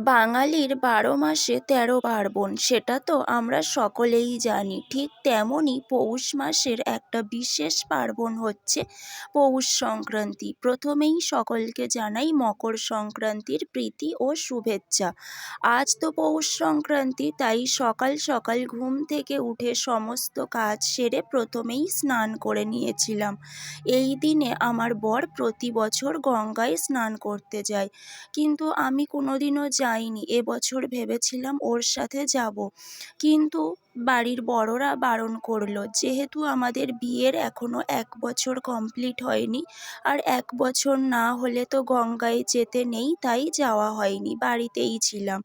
বাঙালির ১২ মাসে ১৩ পার্বণ, সেটা তো আমরা সকলেই জানি। ঠিক তেমনই পৌষ মাসের একটা বিশেষ পার্বণ হচ্ছে পৌষ সংক্রান্তি। প্রথমেই সকলকে জানাই মকর সংক্রান্তির প্রীতি ও শুভেচ্ছা। আজ তো পৌষ সংক্রান্তি, তাই সকাল সকাল ঘুম থেকে উঠে সমস্ত কাজ সেরে প্রথমেই স্নান করে নিয়েছিলাম। এই দিনে আমার বর প্রতি বছর গঙ্গায় স্নান করতে যায়, কিন্তু আমি কোনোদিনও যাইনি। এবছর ভেবেছিলাম ওর সাথে যাব, কিন্তু বাড়ির বড়রা বারণ করলো। যেহেতু আমাদের বিয়ের এখনো ১ বছর কমপ্লিট হয়নি, আর ১ বছর না হলে তো গঙ্গায় যেতে নেই, তাই যাওয়া হয়নি, বাড়িতেই ছিলাম।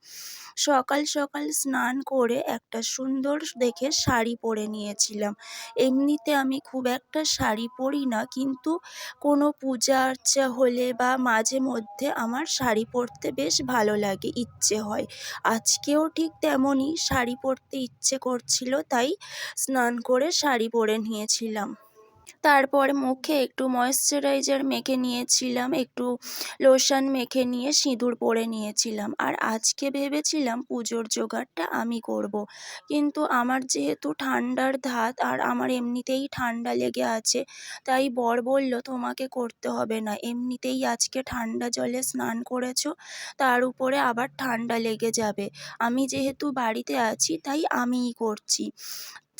সকাল সকাল স্নান করে একটা সুন্দর দেখে শাড়ি পরে নিয়েছিলাম। এমনিতে আমি খুব একটা শাড়ি পরি না, কিন্তু কোনো পূজা আর্চা হলে বা মাঝে মধ্যে আমার শাড়ি পরতে বেশ ভালো লাগে, ইচ্ছে হয়। আজকেও ঠিক তেমনই শাড়ি পরতে ইচ্ছে করছিল, তাই স্নান করে শাড়ি পরে নিয়েছিলাম। তারপর মুখে একটু ময়েশ্চারাইজার মেখে নিয়েছিলাম, একটু লোশন মেখে নিয়ে সিঁদুর পরে নিয়েছিলাম। আর আজকে ভেবেছিলাম পুজোর জোগাড়টা আমি করব, কিন্তু আমার যেহেতু ঠান্ডার ধাত আর আমার এমনিতেই ঠান্ডা লেগে আছে, তাই বর বলল তোমাকে করতে হবে না, এমনিতেই আজকে ঠান্ডা জলে স্নান করেছো, তার উপরে আবার ঠান্ডা লেগে যাবে। আমি যেহেতু বাড়িতে আছি, তাই আমিই করছি।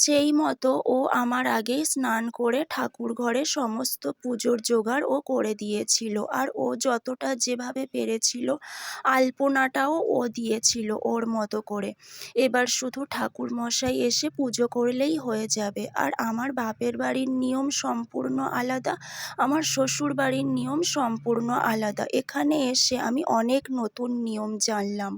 সেই মতো ও আমার আগেই স্নান করে ঠাকুর ঘরে সমস্ত পুজোর জোগাড় ও করে দিয়েছিল। আর ও যতটা যেভাবে পেরেছিল আলপনাটাও ও দিয়েছিল ওর মতো করে। এবার শুধু ঠাকুরমশাই এসে পুজো করলেই হয়ে যাবে। আর আমার বাপের বাড়ির নিয়ম সম্পূর্ণ আলাদা, আমার শ্বশুর বাড়ির নিয়ম সম্পূর্ণ আলাদা। এখানে এসে আমি অনেক নতুন নিয়ম জানলাম।